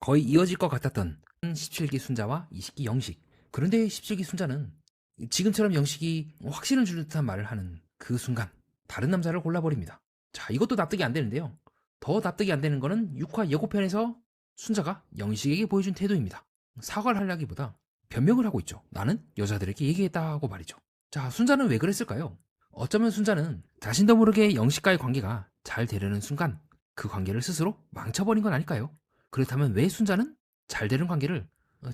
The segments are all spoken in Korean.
거의 이어질 것 같았던 17기 순자와 20기 영식. 그런데 17기 순자는 지금처럼 영식이 확신을 주는 듯한 말을 하는 그 순간 다른 남자를 골라버립니다. 자, 이것도 납득이 안 되는데요. 더 납득이 안 되는 거는 6화 예고편에서 순자가 영식에게 보여준 태도입니다. 사과를 하려기보다 변명을 하고 있죠. 나는 여자들에게 얘기했다고 말이죠. 자, 순자는 왜 그랬을까요? 어쩌면 순자는 자신도 모르게 영식과의 관계가 잘 되려는 순간 그 관계를 스스로 망쳐버린 건 아닐까요? 그렇다면 왜 순자는 잘 되는 관계를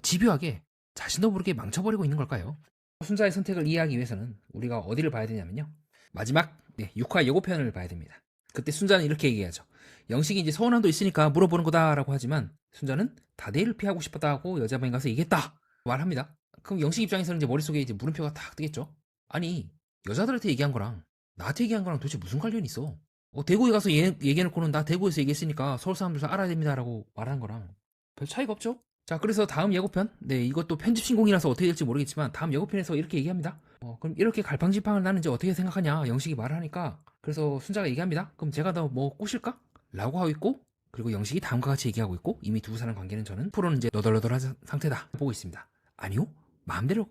집요하게 자신도 모르게 망쳐버리고 있는 걸까요? 순자의 선택을 이해하기 위해서는 우리가 어디를 봐야 되냐면요. 마지막 6화 예고편을 봐야 됩니다. 그때 순자는 이렇게 얘기하죠. 영식이 이제 서운함도 있으니까 물어보는 거다라고 하지만 순자는 다대일을 피하고 싶었다고 여자방에 가서 얘기했다 말합니다. 그럼 영식 입장에서는 이제 머릿속에 이제 물음표가 탁 뜨겠죠. 아니, 여자들한테 얘기한 거랑 나한테 얘기한 거랑 도대체 무슨 관련이 있어? 대구에 가서 얘기해놓고는 나 대구에서 얘기했으니까 서울 사람들 다 알아야 됩니다라고 말하는 거랑 별 차이가 없죠? 자, 그래서 다음 예고편, 이것도 편집 신공이라서 어떻게 될지 모르겠지만 다음 예고편에서 이렇게 얘기합니다. 그럼 이렇게 갈팡질팡을 나는 이제 어떻게 생각하냐? 영식이 말을 하니까 그래서 순자가 얘기합니다. 그럼 제가 더 뭐 꼬실까? 라고 하고 있고, 그리고 영식이 다음과 같이 얘기하고 있고, 이미 두 사람 관계는 저는 프로는 이제 너덜너덜한 상태다 보고 있습니다. 아니요, 마음대로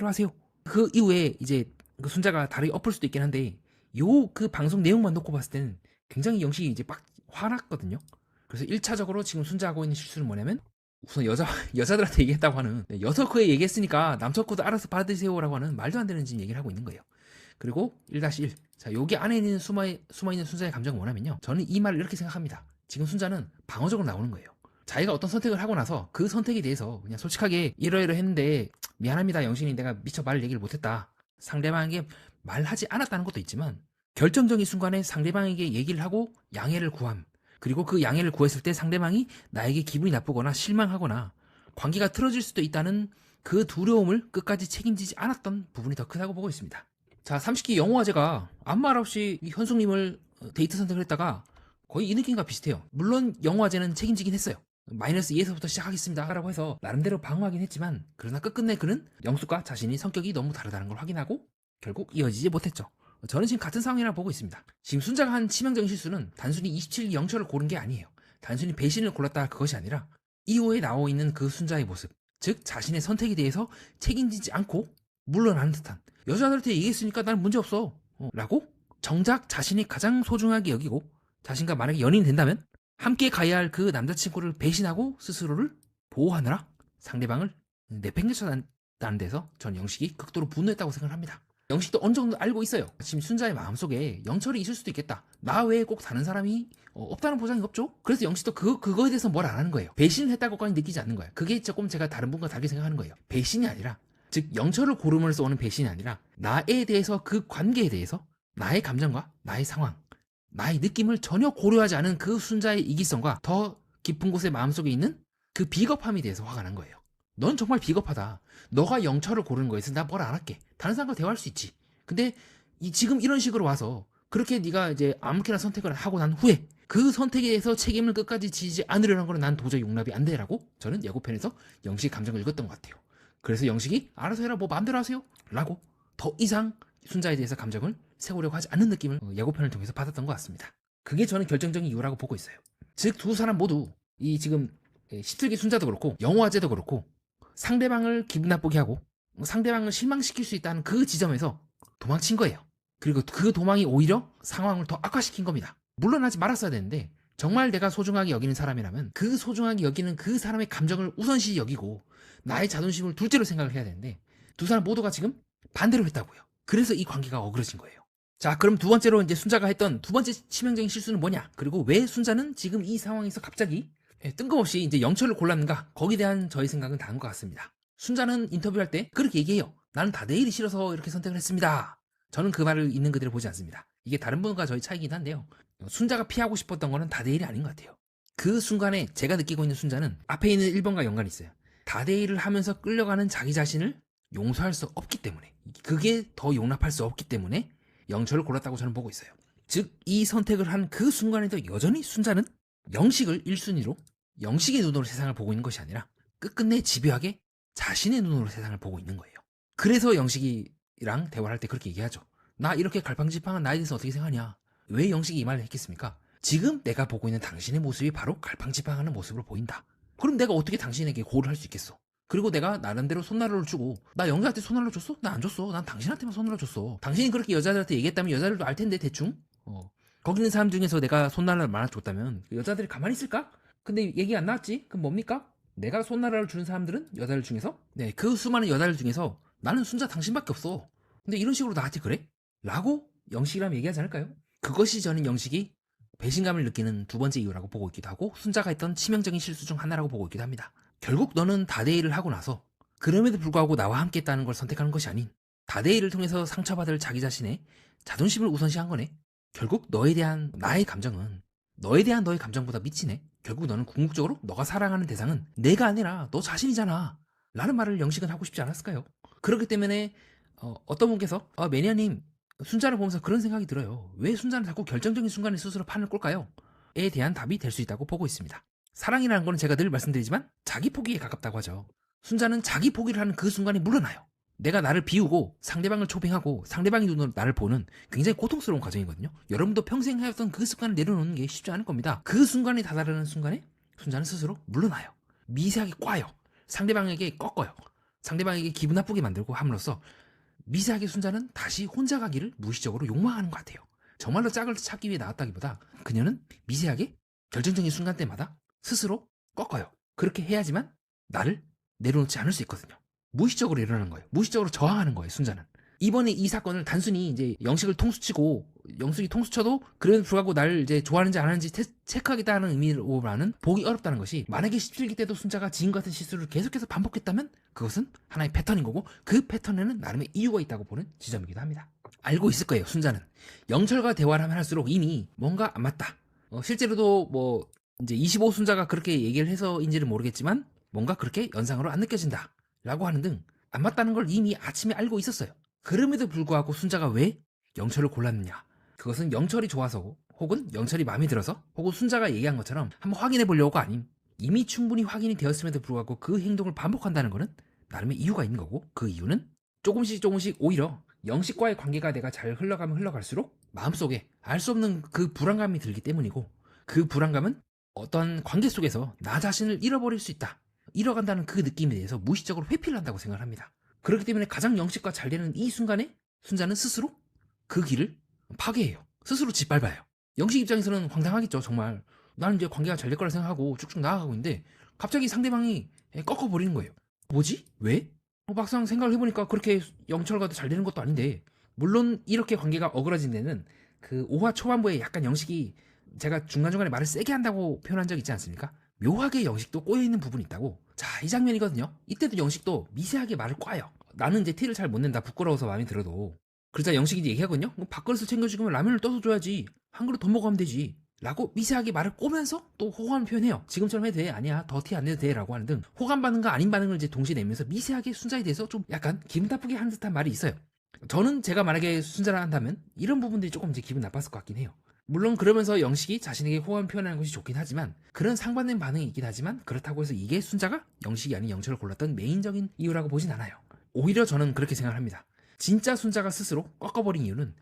하세요. 그 이후에 이제 그 순자가 다리 엎을 수도 있긴 한데 그 방송 내용만 놓고 봤을 때는 굉장히 영식이 이제 막 화났거든요. 그래서 1차적으로 지금 순자하고 있는 실수는 뭐냐면 우선 여자들한테 얘기했다고 하는 여석호에 얘기했으니까 남석호도 알아서 받으세요라고 하는 말도 안 되는 지금 얘기를 하고 있는 거예요. 그리고 1-1. 자, 여기 안에 있는 숨어있는 순자의 감정은 뭐냐면요. 저는 이 말을 이렇게 생각합니다. 지금 순자는 방어적으로 나오는 거예요. 자기가 어떤 선택을 하고 나서 그 선택에 대해서 그냥 솔직하게 이러이러 했는데 미안합니다. 영신이 내가 미처 말 얘기를 못했다. 상대방에게 말하지 않았다는 것도 있지만 결정적인 순간에 상대방에게 얘기를 하고 양해를 구함. 그리고 그 양해를 구했을 때 상대방이 나에게 기분이 나쁘거나 실망하거나 관계가 틀어질 수도 있다는 그 두려움을 끝까지 책임지지 않았던 부분이 더 크다고 보고 있습니다. 자, 30기 영호화제가 아무 말 없이 현숙님을 데이트 선택을 했다가 거의 이 느낌과 비슷해요. 물론 영호화제는 책임지긴 했어요. 마이너스 2에서부터 시작하겠습니다 라고 해서 나름대로 방어하긴 했지만 그러나 끝끝내 그는 영숙과 자신이 성격이 너무 다르다는 걸 확인하고 결국 이어지지 못했죠. 저는 지금 같은 상황이라 보고 있습니다. 지금 순자가 한 치명적인 실수는 단순히 27기 영철을 고른 게 아니에요. 단순히 배신을 골랐다 그것이 아니라 이후에 나오 있는 그 순자의 모습, 즉 자신의 선택에 대해서 책임지지 않고 물러나는 듯한, 여자들한테 얘기했으니까 난 문제없어 라고 정작 자신이 가장 소중하게 여기고 자신과 만약에 연인이 된다면 함께 가야 할 그 남자친구를 배신하고 스스로를 보호하느라 상대방을 내팽개쳤다는 데서 전 영식이 극도로 분노했다고 생각을 합니다. 영식도 어느 정도 알고 있어요. 지금 순자의 마음속에 영철이 있을 수도 있겠다. 나 외에 꼭 다른 사람이 없다는 보장이 없죠. 그래서 영식도 그거에 대해서 뭘 안 하는 거예요. 배신을 했다고까지 느끼지 않는 거예요. 그게 조금 제가 다른 분과 다르게 생각하는 거예요. 배신이 아니라, 즉 영철을 고름으로써 오는 배신이 아니라 나에 대해서, 그 관계에 대해서 나의 감정과 나의 상황, 나의 느낌을 전혀 고려하지 않은 그 순자의 이기성과 더 깊은 곳에 마음속에 있는 그 비겁함에 대해서 화가 난 거예요. 넌 정말 비겁하다. 너가 영철을 고르는 거에서 나 뭘 안 할게. 다른 사람과 대화할 수 있지. 근데 지금 이런 식으로 와서 그렇게 네가 이제 아무렇게나 선택을 하고 난 후에 그 선택에 대해서 책임을 끝까지 지지 않으려는 거는 난 도저히 용납이 안 돼라고 저는 예고편에서 영식의 감정을 읽었던 것 같아요. 그래서 영식이 알아서 해라, 뭐 마음대로 하세요 라고 더 이상 순자에 대해서 감정을 세우려고 하지 않는 느낌을 예고편을 통해서 받았던 것 같습니다. 그게 저는 결정적인 이유라고 보고 있어요. 즉 두 사람 모두 이 지금 17기 순자도 그렇고 영호화제도 그렇고 상대방을 기분 나쁘게 하고 상대방을 실망시킬 수 있다는 그 지점에서 도망친 거예요. 그리고 그 도망이 오히려 상황을 더 악화시킨 겁니다. 물러나지 말았어야 되는데 정말 내가 소중하게 여기는 사람이라면 그 소중하게 여기는 그 사람의 감정을 우선시 여기고 나의 자존심을 둘째로 생각을 해야 되는데 두 사람 모두가 지금 반대로 했다고요. 그래서 이 관계가 어그러진 거예요. 자, 그럼 두 번째로 이제 순자가 했던 두 번째 치명적인 실수는 뭐냐? 그리고 왜 순자는 지금 이 상황에서 갑자기 뜬금없이 이제 영철을 골랐는가? 거기에 대한 저의 생각은 다른 것 같습니다. 순자는 인터뷰할 때 그렇게 얘기해요. 나는 다대일이 싫어서 이렇게 선택을 했습니다. 저는 그 말을 있는 그대로 보지 않습니다. 이게 다른 분과 저희 차이긴 한데요. 순자가 피하고 싶었던 거는 다대일이 아닌 것 같아요. 그 순간에 제가 느끼고 있는 순자는 앞에 있는 1번과 연관이 있어요. 다대일을 하면서 끌려가는 자기 자신을 용서할 수 없기 때문에, 그게 더 용납할 수 없기 때문에 영철을 골랐다고 저는 보고 있어요. 즉 이 선택을 한 그 순간에도 여전히 순자는 영식을 1순위로 영식의 눈으로 세상을 보고 있는 것이 아니라 끝끝내 집요하게 자신의 눈으로 세상을 보고 있는 거예요. 그래서 영식이랑 대화를 할 때 그렇게 얘기하죠. 나 이렇게 갈팡질팡한 나에 대해서 어떻게 생각하냐? 왜 영식이 이 말을 했겠습니까? 지금 내가 보고 있는 당신의 모습이 바로 갈팡질팡하는 모습으로 보인다 그럼 내가 어떻게 당신에게 고를 할 수 있겠어? 그리고 내가 나름대로 손난로를 주고 나 영자한테 손난로 줬어? 나 안 줬어. 난 당신한테만 손난로 줬어. 당신이 그렇게 여자들한테 얘기했다면 여자들도 알 텐데 대충. 거기 있는 사람 중에서 내가 손난로를 많아 줬다면 여자들이 가만히 있을까? 근데 얘기 안 나왔지? 그럼 뭡니까? 내가 손난로를 주는 사람들은 여자들 중에서 네, 그 수많은 여자들 중에서 나는 순자 당신밖에 없어. 근데 이런 식으로 나한테 그래? 라고 영식이라면 얘기하지 않을까요? 그것이 저는 영식이 배신감을 느끼는 두 번째 이유라고 보고 있기도 하고 순자가 했던 치명적인 실수 중 하나라고 보고 있기도 합니다. 결국 너는 다대일을 하고 나서 그럼에도 불구하고 나와 함께 했다는 걸 선택하는 것이 아닌 다대일을 통해서 상처받을 자기 자신의 자존심을 우선시한 거네. 결국 너에 대한 나의 감정은 너에 대한 너의 감정보다 미치네. 결국 너는 궁극적으로 너가 사랑하는 대상은 내가 아니라 너 자신이잖아 라는 말을 영식은 하고 싶지 않았을까요? 그렇기 때문에 어떤 분께서 매니아님 순자를 보면서 그런 생각이 들어요. 왜 순자는 자꾸 결정적인 순간에 스스로 판을 꼴까요? 에 대한 답이 될 수 있다고 보고 있습니다. 사랑이라는 건 제가 늘 말씀드리지만 자기 포기에 가깝다고 하죠. 순자는 자기 포기를 하는 그 순간에 물러나요. 내가 나를 비우고 상대방을 초빙하고 상대방의 눈으로 나를 보는 굉장히 고통스러운 과정이거든요. 여러분도 평생 해왔던 그 습관을 내려놓는 게 쉽지 않을 겁니다. 그 순간에 다다르는 순간에 순자는 스스로 물러나요. 미세하게 꽈요. 상대방에게 꺾어요. 상대방에게 기분 나쁘게 만들고 함으로써 미세하게 순자는 다시 혼자 가기를 무의식적으로 욕망하는 것 같아요. 정말로 짝을 찾기 위해 나왔다기보다 그녀는 미세하게 결정적인 순간 때마다 스스로 꺾어요. 그렇게 해야지만 나를 내려놓지 않을 수 있거든요. 무의식적으로 일어나는 거예요. 무의식적으로 저항하는 거예요, 순자는. 이번에 이 사건을 단순히 이제 영식을 통수치고 영숙이 통수쳐도 그래도 불구하고 나를 이제 좋아하는지 안 하는지 체크하겠다는 의미로만은 보기 어렵다는 것이 만약에 17기 때도 순자가 지금 같은 실수를 계속해서 반복했다면 그것은 하나의 패턴인 거고 그 패턴에는 나름의 이유가 있다고 보는 지점이기도 합니다. 알고 있을 거예요, 순자는. 영철과 대화를 하면 할수록 이미 뭔가 안 맞다. 실제로도 뭐 이제 25 순자가 그렇게 얘기를 해서인지는 모르겠지만 뭔가 그렇게 연상으로 안 느껴진다 라고 하는 등 안 맞다는 걸 이미 아침에 알고 있었어요. 그럼에도 불구하고 순자가 왜 영철을 골랐느냐? 그것은 영철이 좋아서고 혹은 영철이 마음에 들어서 혹은 순자가 얘기한 것처럼 한번 확인해 보려고가 아닌 이미 충분히 확인이 되었음에도 불구하고 그 행동을 반복한다는 것은 나름의 이유가 있는 거고 그 이유는 조금씩 오히려 영식과의 관계가 내가 잘 흘러가면 흘러갈수록 마음속에 알 수 없는 그 불안감이 들기 때문이고 그 불안감은 어떤 관계 속에서 나 자신을 잃어버릴 수 있다. 잃어간다는 그 느낌에 대해서 무의식적으로 회피를 한다고 생각을 합니다. 그렇기 때문에 가장 영식과 잘 되는 이 순간에 순자는 스스로 그 길을 파괴해요. 스스로 짓밟아요. 영식 입장에서는 황당하겠죠. 정말 나는 이제 관계가 잘 될 거라 생각하고 쭉쭉 나아가고 있는데 갑자기 상대방이 꺾어버리는 거예요. 뭐지? 왜? 막상 생각을 해보니까 그렇게 영철과도 잘 되는 것도 아닌데 물론 이렇게 관계가 어그러진 데는 그 5화 초반부에 약간 영식이 제가 중간중간에 말을 세게 한다고 표현한 적 있지 않습니까? 묘하게 영식도 꼬여있는 부분이 있다고. 자, 이 장면이거든요. 이때도 영식도 미세하게 말을 꽈요. 나는 이제 티를 잘 못 낸다. 부끄러워서 마음에 들어도. 그러자 영식이 이제 얘기하거든요. 밥그릇을 챙겨주면 라면을 떠서 줘야지. 한 그릇 더 먹으면 되지. 라고 미세하게 말을 꼬면서 또 호감을 표현해요. 지금처럼 해도 돼. 아니야. 더 티 안 내도 돼. 라고 하는 등 호감 반응과 아닌 반응을 이제 동시에 내면서 미세하게 순자에 대해서 좀 약간 기분 나쁘게 하는 듯한 말이 있어요. 저는 제가 만약에 순자를 한다면 이런 부분들이 조금 이제 기분 나빴을 것 같긴 해요. 물론 그러면서 영식이 자신에게 호감을 표현하는 것이 좋긴 하지만 그런 상반된 반응이 있긴 하지만 그렇다고 해서 이게 순자가 영식이 아닌 영철을 골랐던 메인적인 이유라고 보진 않아요. 오히려 저는 그렇게 생각을 합니다. 진짜 순자가 스스로 꺾어버린 이유는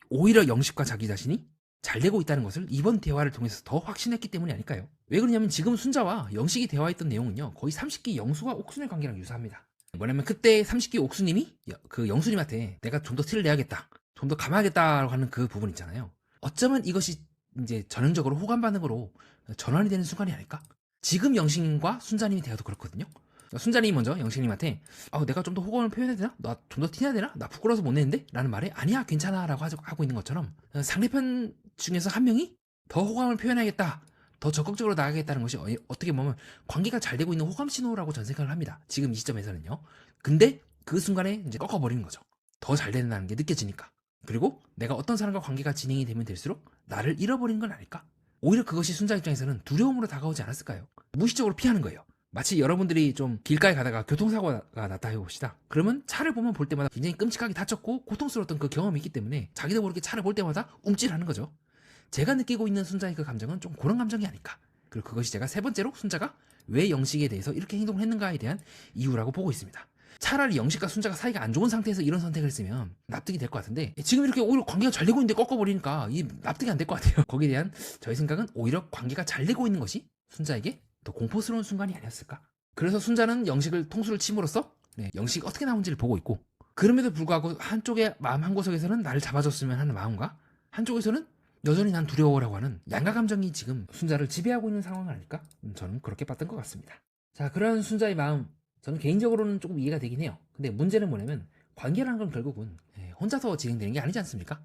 오히려 영식과 자기 자신이 잘 되고 있다는 것을 이번 대화를 통해서 더 확신했기 때문이 아닐까요? 왜 그러냐면 지금 순자와 영식이 대화했던 내용은요 거의 30기 영수와 옥순의 관계랑 유사합니다. 뭐냐면 그때 30기 옥수님이 그 영수님한테 내가 좀 더 티를 내야겠다 좀 더 감아야겠다라고 하는 그 부분 있잖아요. 어쩌면 이것이 이제 전형적으로 호감 반응으로 전환이 되는 순간이 아닐까? 지금 영식님과 순자님이 대화도 그렇거든요. 순자님이 먼저 영식님한테 내가 좀 더 호감을 표현해야 되나? 나 좀 더 티내야 되나? 나 부끄러워서 못 내는데? 라는 말에 아니야 괜찮아 라고 하고 있는 것처럼 상대편 중에서 한 명이 더 호감을 표현하겠다 더 적극적으로 나가겠다는 것이 어떻게 보면 관계가 잘 되고 있는 호감 신호라고 전 생각을 합니다. 지금 이 시점에서는요. 근데 그 순간에 이제 꺾어버리는 거죠. 더 잘 된다는 게 느껴지니까. 그리고 내가 어떤 사람과 관계가 진행이 되면 될수록 나를 잃어버리는 건 아닐까? 오히려 그것이 순자 입장에서는 두려움으로 다가오지 않았을까요? 무의식적으로 피하는 거예요. 마치 여러분들이 좀 길가에 가다가 교통사고가 났다 해봅시다. 그러면 차를 보면 볼 때마다 굉장히 끔찍하게 다쳤고 고통스러웠던 그 경험이 있기 때문에 자기도 모르게 차를 볼 때마다 움찔하는 거죠. 제가 느끼고 있는 순자의 그 감정은 좀 그런 감정이 아닐까. 그리고 그것이 제가 세 번째로 순자가 왜 영식에 대해서 이렇게 행동을 했는가에 대한 이유라고 보고 있습니다. 차라리 영식과 순자가 사이가 안 좋은 상태에서 이런 선택을 했으면 납득이 될 것 같은데 지금 이렇게 오히려 관계가 잘 되고 있는데 꺾어버리니까 이 납득이 안 될 것 같아요. 거기에 대한 저의 생각은 오히려 관계가 잘 되고 있는 것이 순자에게 더 공포스러운 순간이 아니었을까? 그래서 순자는 영식을 통수를 침으로써 영식이 어떻게 나온지를 보고 있고, 그럼에도 불구하고 한쪽의 마음 한구석에서는 나를 잡아줬으면 하는 마음과 한쪽에서는 여전히 난 두려워라고 하는 양가 감정이 지금 순자를 지배하고 있는 상황 아닐까? 저는 그렇게 봤던 것 같습니다. 자, 그런 순자의 마음, 저는 개인적으로는 조금 이해가 되긴 해요. 근데 문제는 뭐냐면 관계라는 건 결국은 혼자서 진행되는 게 아니지 않습니까?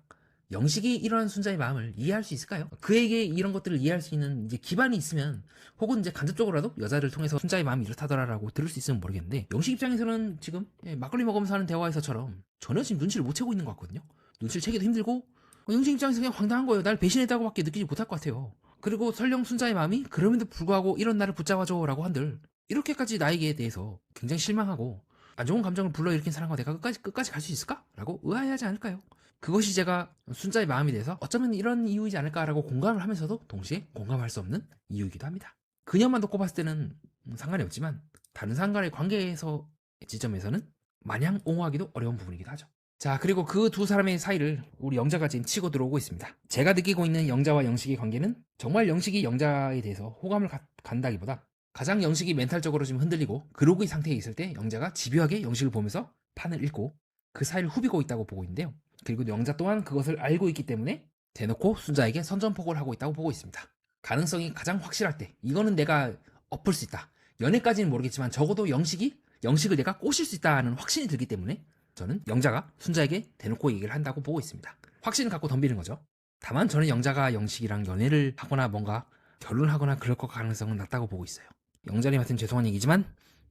영식이 이러한 순자의 마음을 이해할 수 있을까요? 그에게 이런 것들을 이해할 수 있는 이제 기반이 있으면, 혹은 이제 간접적으로라도 여자를 통해서 순자의 마음이 이렇다더라라고 들을 수 있으면 모르겠는데, 영식 입장에서는 지금 막걸리 먹으면서 하는 대화에서처럼 전혀 지금 눈치를 못 채고 있는 것 같거든요. 눈치를 채기도 힘들고, 영식 입장에서 그냥 황당한 거예요. 날 배신했다고 밖에 느끼지 못할 것 같아요. 그리고 설령 순자의 마음이 그럼에도 불구하고 이런 나를 붙잡아줘 라고 한들, 이렇게까지 나에게 대해서 굉장히 실망하고 안 좋은 감정을 불러일으킨 사람과 내가 끝까지 갈 수 있을까? 라고 의아해하지 않을까요? 그것이 제가 순자의 마음에 대해서 어쩌면 이런 이유이지 않을까라고 공감을 하면서도 동시에 공감할 수 없는 이유이기도 합니다. 그녀만 놓고 봤을 때는 상관이 없지만 다른 사람과의 관계에서 지점에서는 마냥 옹호하기도 어려운 부분이기도 하죠. 자, 그리고 그 두 사람의 사이를 우리 영자가 지금 치고 들어오고 있습니다. 제가 느끼고 있는 영자와 영식의 관계는 정말 영식이 영자에 대해서 호감을 간다기보다 가장 영식이 멘탈적으로 지금 흔들리고 그러고 상태에 있을 때 영자가 집요하게 영식을 보면서 판을 읽고 그 사이를 후비고 있다고 보고 있는데요. 그리고 영자 또한 그것을 알고 있기 때문에 대놓고 순자에게 선전포고를 하고 있다고 보고 있습니다. 가능성이 가장 확실할 때, 이거는 내가 엎을 수 있다. 연애까지는 모르겠지만 적어도 영식을 내가 꼬실 수 있다는 확신이 들기 때문에 저는 영자가 순자에게 대놓고 얘기를 한다고 보고 있습니다. 확신을 갖고 덤비는 거죠. 다만 저는 영자가 영식이랑 연애를 하거나 뭔가 결혼하거나 그럴 것 가능성은 낮다고 보고 있어요. 영자님한테는 죄송한 얘기지만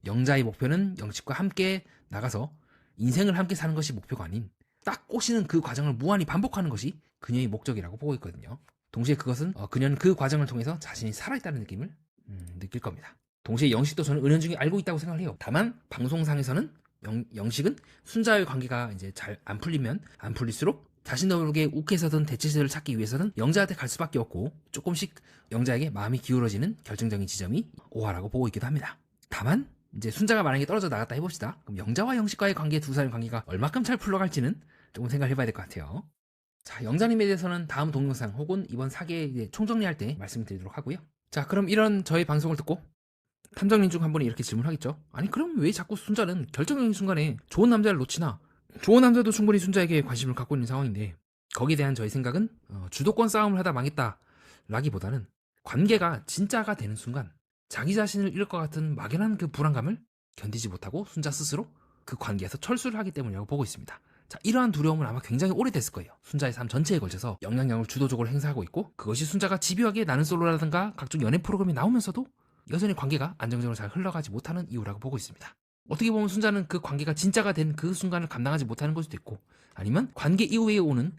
영자의 목표는 영식과 함께 나가서 인생을 함께 사는 것이 목표가 아닌 딱 꼬시는 그 과정을 무한히 반복하는 것이 그녀의 목적이라고 보고 있거든요. 동시에 그것은 그녀는 그 과정을 통해서 자신이 살아있다는 느낌을 느낄 겁니다. 동시에 영식도 저는 은연중에 알고 있다고 생각을 해요. 다만 방송상에서는 영식은 순자의 관계가 이제 잘 안 풀리면 안 풀릴수록 자신도 모르게 욱해서든 대체제를 찾기 위해서는 영자한테 갈 수밖에 없고 조금씩 영자에게 마음이 기울어지는 결정적인 지점이 오하라고 보고 있기도 합니다. 다만 이제 순자가 만약에 떨어져 나갔다 해봅시다. 그럼 영자와 영식과의 관계, 두 사람의 관계가 얼마큼 잘 풀러갈지는 조금 생각을 해봐야 될 것 같아요. 자, 영자님에 대해서는 다음 동영상 혹은 이번 사계 총정리할 때 말씀드리도록 하고요. 자, 그럼 이런 저의 방송을 듣고 탐정님 중 한 분이 이렇게 질문하겠죠. 아니 그럼 왜 자꾸 순자는 결정적인 순간에 좋은 남자를 놓치나? 좋은 남자도 충분히 순자에게 관심을 갖고 있는 상황인데, 거기에 대한 저의 생각은 주도권 싸움을 하다 망했다 라기보다는 관계가 진짜가 되는 순간 자기 자신을 잃을 것 같은 막연한 그 불안감을 견디지 못하고 순자 스스로 그 관계에서 철수를 하기 때문이라고 보고 있습니다. 자, 이러한 두려움은 아마 굉장히 오래됐을 거예요. 순자의 삶 전체에 걸쳐서 영향력을 주도적으로 행사하고 있고, 그것이 순자가 집요하게 나는 솔로라든가 각종 연애 프로그램이 나오면서도 여전히 관계가 안정적으로 잘 흘러가지 못하는 이유라고 보고 있습니다. 어떻게 보면 순자는 그 관계가 진짜가 된 그 순간을 감당하지 못하는 걸 수도 있고, 아니면 관계 이후에 오는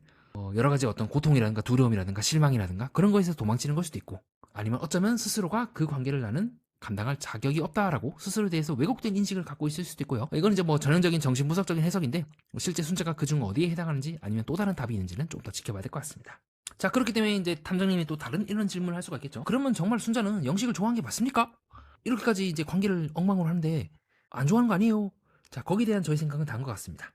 여러 가지 어떤 고통이라든가 두려움이라든가 실망이라든가 그런 거에서 도망치는 걸 수도 있고, 아니면 어쩌면 스스로가 그 관계를 나는 감당할 자격이 없다라고 스스로에 대해서 왜곡된 인식을 갖고 있을 수도 있고요. 이건 이제 뭐 전형적인 정신분석적인 해석인데, 실제 순자가 그중 어디에 해당하는지 아니면 또 다른 답이 있는지는 좀 더 지켜봐야 될 것 같습니다. 자, 그렇기 때문에 이제 탐정님이 또 다른 이런 질문을 할 수가 있겠죠. 그러면 정말 순자는 영식을 좋아한 게 맞습니까? 이렇게까지 이제 관계를 엉망으로 하는데 안 좋아하는 거 아니에요? 자, 거기에 대한 저의 생각은 다른 것 같습니다.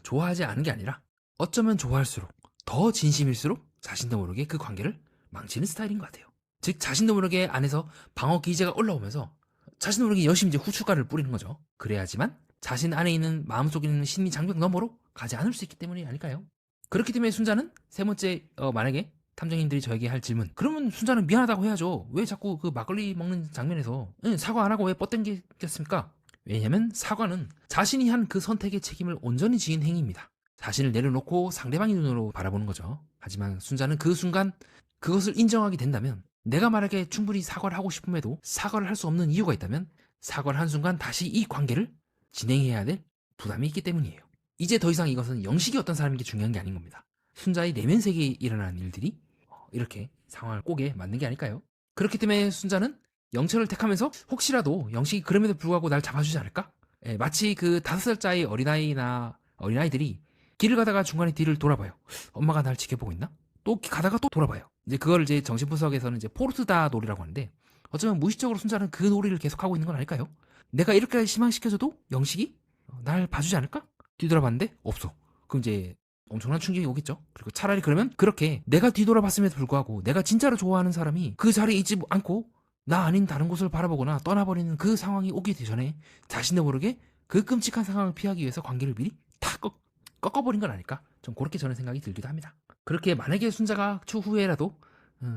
좋아하지 않은 게 아니라 어쩌면 좋아할수록 더 진심일수록 자신도 모르게 그 관계를 망치는 스타일인 것 같아요. 즉 자신도 모르게 안에서 방어 기제가 올라오면서 자신도 모르게 열심히 이제 후춧가루를 뿌리는 거죠. 그래야지만 자신 안에 있는 마음속에 있는 심리 장벽 너머로 가지 않을 수 있기 때문이 아닐까요? 그렇기 때문에 순자는 세 번째 만약에 탐정님들이 저에게 할 질문, 그러면 순자는 미안하다고 해야죠. 왜 자꾸 그 막걸리 먹는 장면에서 사과 안 하고 왜 뻗당기겠습니까? 왜냐면 사과는 자신이 한 그 선택의 책임을 온전히 지은 행위입니다. 자신을 내려놓고 상대방의 눈으로 바라보는 거죠. 하지만 순자는 그 순간 그것을 인정하게 된다면, 내가 만약에 충분히 사과를 하고 싶음에도 사과를 할 수 없는 이유가 있다면 사과를 한 순간 다시 이 관계를 진행해야 될 부담이 있기 때문이에요. 이제 더 이상 이것은 영식이 어떤 사람인 게 중요한 게 아닌 겁니다. 순자의 내면 세계에 일어나는 일들이 이렇게 상황을 꼬게 만든 게 아닐까요? 그렇기 때문에 순자는 영철을 택하면서 혹시라도 영식이 그럼에도 불구하고 날 잡아주지 않을까? 마치 그 5살짜리 어린아이들이 길을 가다가 중간에 뒤를 돌아봐요. 엄마가 날 지켜보고 있나? 또 가다가 또 돌아봐요. 이제 그걸 이제 정신분석에서는 이제 포르투다 놀이라고 하는데, 어쩌면 무의식적으로 순자는 그 놀이를 계속하고 있는 건 아닐까요? 내가 이렇게 실망시켜줘도 영식이 날 봐주지 않을까? 뒤돌아봤는데 없어. 그럼 이제 엄청난 충격이 오겠죠. 그리고 차라리 그러면 그렇게 내가 뒤돌아봤음에도 불구하고 내가 진짜로 좋아하는 사람이 그 자리에 있지 않고 나 아닌 다른 곳을 바라보거나 떠나버리는 그 상황이 오기 전에 자신도 모르게 그 끔찍한 상황을 피하기 위해서 관계를 미리 다 꺾어버린 건 아닐까? 좀 그렇게 저는 생각이 들기도 합니다. 그렇게 만약에 순자가 추후에라도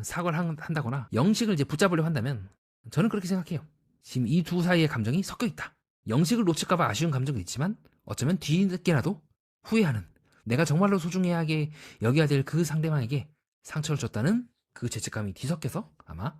사과를 한다거나 영식을 이제 붙잡으려 한다면 저는 그렇게 생각해요. 지금 이 두 사이의 감정이 섞여 있다. 영식을 놓칠까봐 아쉬운 감정도 있지만 어쩌면 뒤늦게라도 후회하는, 내가 정말로 소중하게 여겨야 될 그 상대방에게 상처를 줬다는 그 죄책감이 뒤섞여서 아마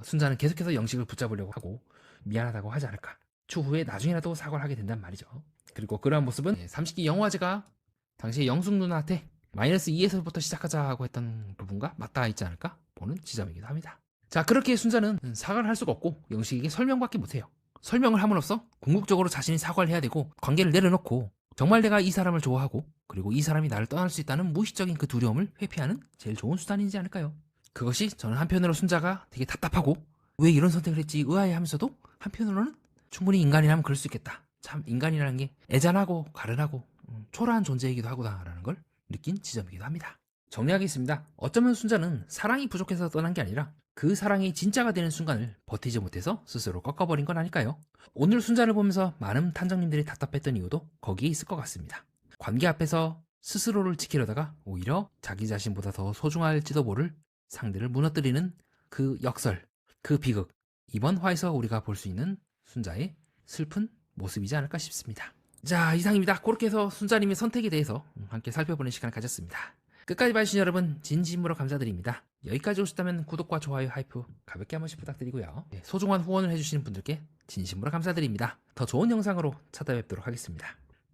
순자는 계속해서 영식을 붙잡으려고 하고 미안하다고 하지 않을까. 추후에 나중에라도 사과를 하게 된단 말이죠. 그리고 그러한 모습은 30기 영화제가 당시 영숙 누나한테 -2에서부터 시작하자고 했던 부분과 맞닿아 있지 않을까 보는 지점이기도 합니다. 자, 그렇게 순자는 사과를 할 수가 없고 영식에게 설명밖에 못해요. 설명을 함으로써 궁극적으로 자신이 사과를 해야 되고 관계를 내려놓고 정말 내가 이 사람을 좋아하고 그리고 이 사람이 나를 떠날 수 있다는 무의식적인 그 두려움을 회피하는 제일 좋은 수단이지 않을까요? 그것이 저는 한편으로 순자가 되게 답답하고 왜 이런 선택을 했지 의아해하면서도 한편으로는 충분히 인간이라면 그럴 수 있겠다. 참 인간이라는 게 애잔하고 가련하고 초라한 존재이기도 하구나라는 걸 느낀 지점이기도 합니다. 정리하겠습니다. 어쩌면 순자는 사랑이 부족해서 떠난 게 아니라 그 사랑이 진짜가 되는 순간을 버티지 못해서 스스로 꺾어버린 건 아닐까요? 오늘 순자를 보면서 많은 탐정님들이 답답했던 이유도 거기에 있을 것 같습니다. 관계 앞에서 스스로를 지키려다가 오히려 자기 자신보다 더 소중할지도 모를 상대를 무너뜨리는 그 역설, 그 비극, 이번 화에서 우리가 볼 수 있는 순자의 슬픈 모습이지 않을까 싶습니다. 자, 이상입니다. 그렇게 해서 순자님의 선택에 대해서 함께 살펴보는 시간을 가졌습니다. 끝까지 봐주신 여러분 진심으로 감사드립니다. 여기까지 오셨다면 구독과 좋아요, 하이프 가볍게 한 번씩 부탁드리고요. 소중한 후원을 해주시는 분들께 진심으로 감사드립니다. 더 좋은 영상으로 찾아뵙도록 하겠습니다.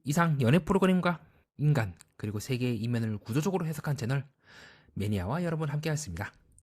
이상 연애 프로그램과 인간 그리고 세계의 이면을 구조적으로 해석한 채널 매니아와 여러분 함께하였습니다.